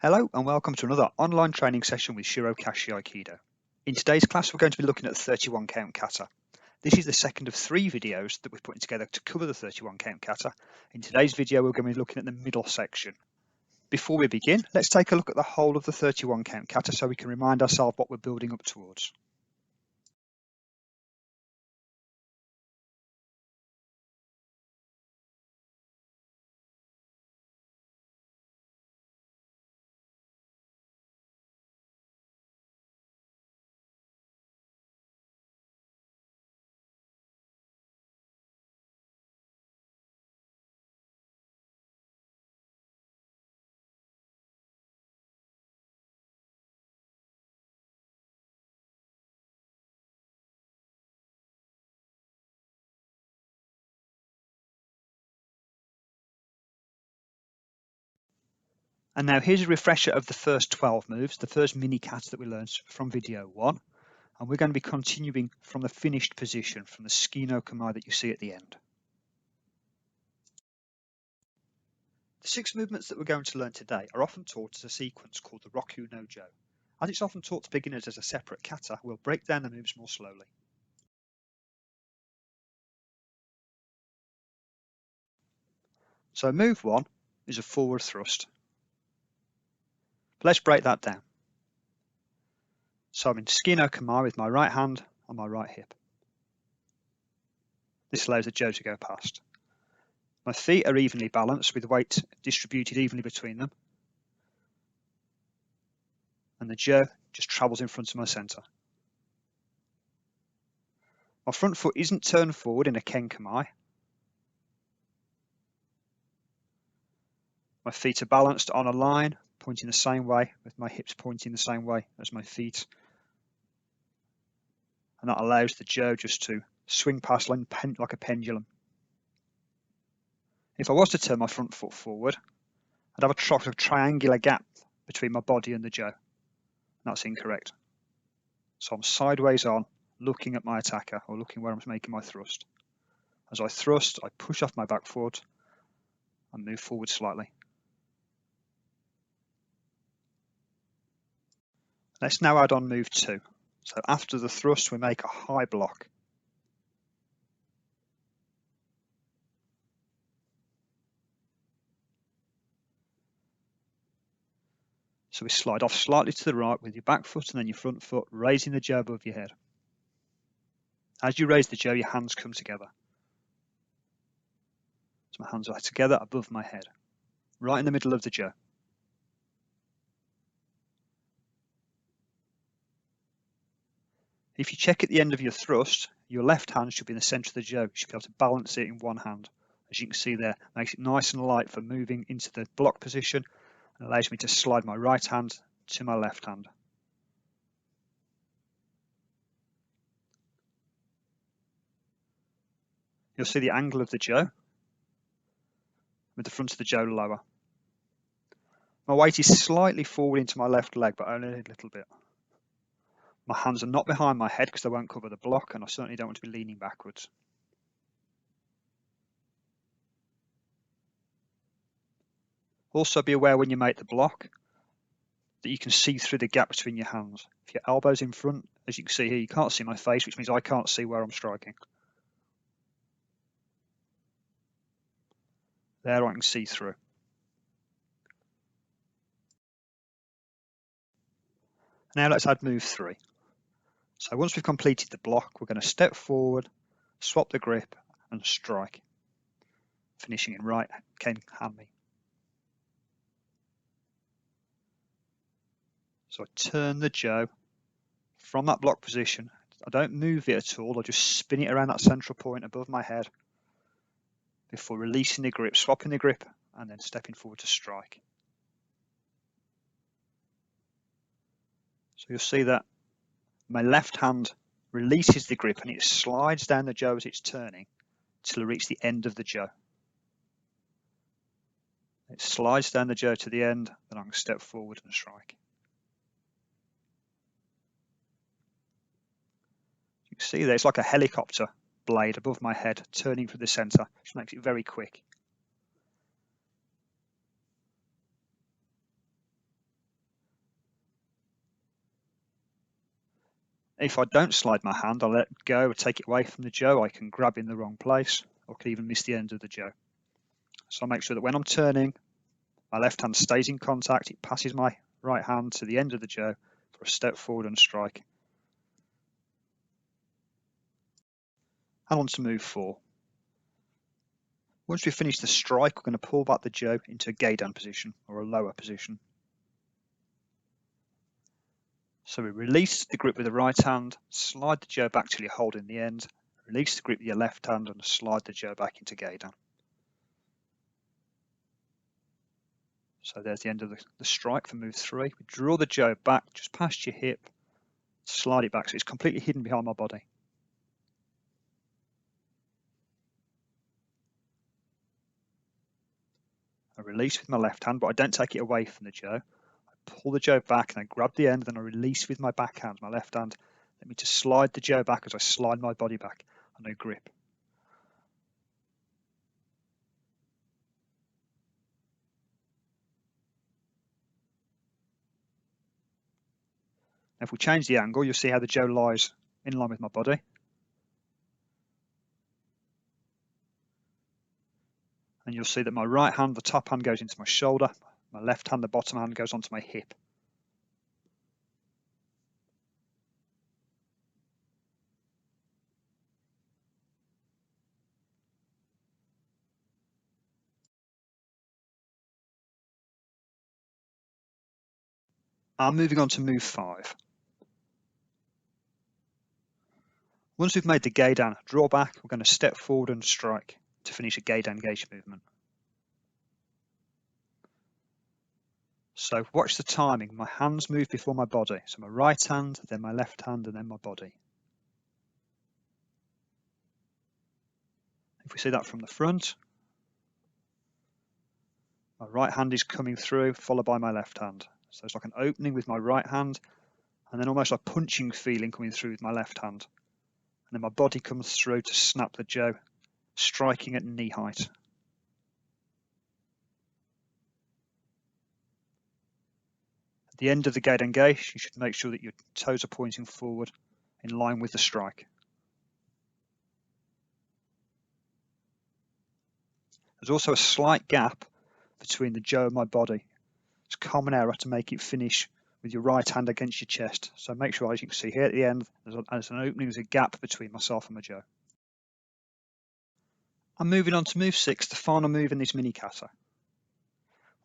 Hello and welcome to another online training session with Shiro Kashi Aikido. In today's class we're going to be looking at the 31 count kata. This is the second of 3 videos that we're putting together to cover the 31 count kata. In today's video we're going to be looking at the middle section. Before we begin, let's take a look at the whole of the 31 count kata so we can remind ourselves what we're building up towards. And now here's a refresher of the first 12 moves, the first mini kata that we learned from video 1. And we're going to be continuing from the finished position, from the Skino Kamae that you see at the end. The 6 movements that we're going to learn today are often taught as a sequence called the Roku no Jo. As it's often taught to beginners as a separate kata, we'll break down the moves more slowly. So move 1 is a forward thrust. But let's break that down. So I'm in Skino Kamae with my right hand on my right hip. This allows the Jo to go past. My feet are evenly balanced with weight distributed evenly between them. And the Jo just travels in front of my center. My front foot isn't turned forward in a Ken Kamae. My feet are balanced on a line, pointing the same way, with my hips pointing the same way as my feet. And that allows the Jo just to swing past like a pendulum. If I was to turn my front foot forward, I'd have a sort of triangular gap between my body and the Jo. That's incorrect. So I'm sideways on, looking at my attacker, or looking where I'm making my thrust. As I thrust, I push off my back foot and move forward slightly. Let's now add on move 2. So after the thrust, we make a high block. So we slide off slightly to the right with your back foot and then your front foot, raising the Jo above your head. As you raise the Jo, your hands come together. So my hands are together above my head, right in the middle of the Jo. If you check at the end of your thrust, your left hand should be in the center of the Jo. You should be able to balance it in one hand. As you can see there, makes it nice and light for moving into the block position and allows me to slide my right hand to my left hand. You'll see the angle of the Jo with the front of the Jo lower. My weight is slightly forward into my left leg, but only a little bit. My hands are not behind my head because they won't cover the block, and I certainly don't want to be leaning backwards. Also be aware when you make the block that you can see through the gap between your hands. If your elbow's in front, as you can see here, you can't see my face, which means I can't see where I'm striking. There I can see through. Now let's add move 3. So once we've completed the block, we're going to step forward, swap the grip and strike, finishing in right Ken Hanmi. So I turn the Jo from that block position. I don't move it at all, I just spin it around that central point above my head before releasing the grip, swapping the grip and then stepping forward to strike. So you'll see that my left hand releases the grip and it slides down the Jo as it's turning till it reaches the end of the Jo. It slides down the Jo to the end, then I can step forward and strike. You can see there, it's like a helicopter blade above my head turning through the center, which makes it very quick. If I don't slide my hand, I'll let go or take it away from the jo. I can grab in the wrong place or could even miss the end of the jo. So I make sure that when I'm turning, my left hand stays in contact. It passes my right hand to the end of the jo for a step forward and a strike. And on to move 4. Once we finish the strike, we're going to pull back the jo into a geidan position or a lower position. So we release the grip with the right hand, slide the jo back till you're holding the end, release the grip with your left hand and slide the jo back into geidan. So there's the end of the strike for move 3. We draw the jo back just past your hip, slide it back so it's completely hidden behind my body. I release with my left hand, but I don't take it away from the jo. I pull the jo back and I grab the end, then I release with my back hand, my left hand. Let me just slide the jo back as I slide my body back and no grip. Now if we change the angle, you'll see how the jo lies in line with my body. And you'll see that my right hand, the top hand, goes into my shoulder. My left hand, the bottom hand, goes onto my hip. I'm moving on to move 5. Once we've made the geidan draw back, we're going to step forward and strike to finish a geidan geisha movement. So watch the timing. My hands move before my body. So my right hand, then my left hand, and then my body. If we see that from the front, my right hand is coming through, followed by my left hand. So it's like an opening with my right hand, and then almost a punching feeling coming through with my left hand. And then my body comes through to snap the jo, striking at knee height. At the end of the geidan geisha, you should make sure that your toes are pointing forward in line with the strike. There's also a slight gap between the jo and my body. It's a common error to make it finish with your right hand against your chest. So make sure, as you can see here at the end, there's an opening, there's a gap between myself and my jo. I'm moving on to move 6, the final move in this mini kata.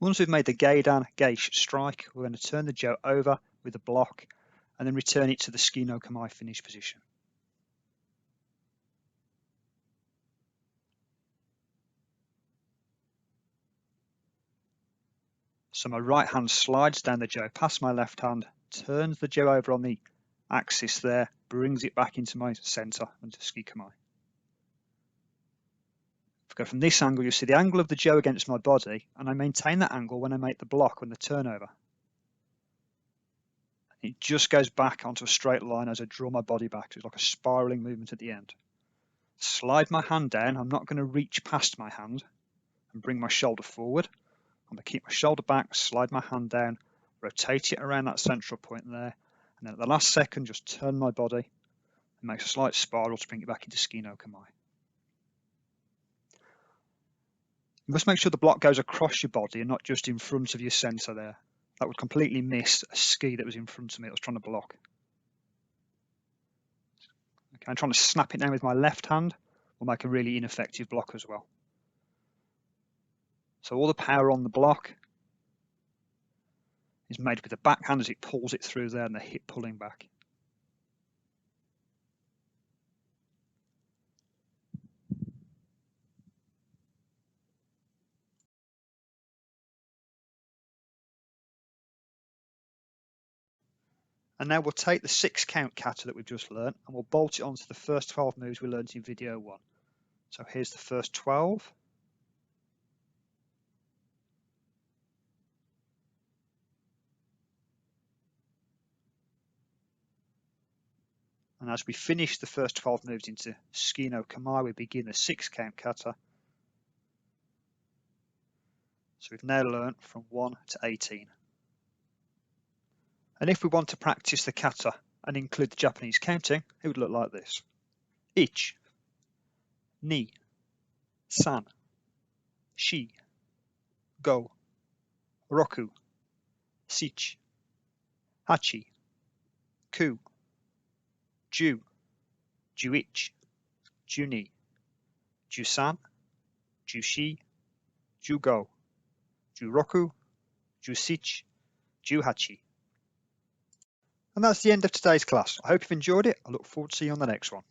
Once we've made the geidan geisha strike, we're going to turn the jo over with a block and then return it to the ski no kamae finish position. So my right hand slides down the jo past my left hand, turns the jo over on the axis there, brings it back into my center into ski kamae. If I go from this angle, you'll see the angle of the jo against my body, and I maintain that angle when I make the block on the turnover. It just goes back onto a straight line as I draw my body back. So it's like a spiraling movement at the end. Slide my hand down. I'm not going to reach past my hand and bring my shoulder forward. I'm going to keep my shoulder back, slide my hand down, rotate it around that central point there, and then at the last second, just turn my body and make a slight spiral to bring it back into ski no kamae. You must make sure the block goes across your body and not just in front of your center there. That would completely miss a ski that was in front of me that was trying to block. Okay, I'm trying to snap it down with my left hand will make a really ineffective block as well. So all the power on the block is made with the back hand as it pulls it through there and the hip pulling back. And now we'll take the 6 count kata that we've just learned and we'll bolt it onto the first 12 moves we learned in video 1. So here's the first 12. And as we finish the first 12 moves into ski no kamae, we begin the 6 count kata. So we've now learned from 1 to 18. And if we want to practice the kata and include the Japanese counting, it would look like this. Ich, ni, san, shi, go, roku, sich, hachi, ku, ju, juich, juni, jusan, jushi, jugo, juroku, jusich, juhachi. And that's the end of today's class. I hope you've enjoyed it. I look forward to seeing you on the next one.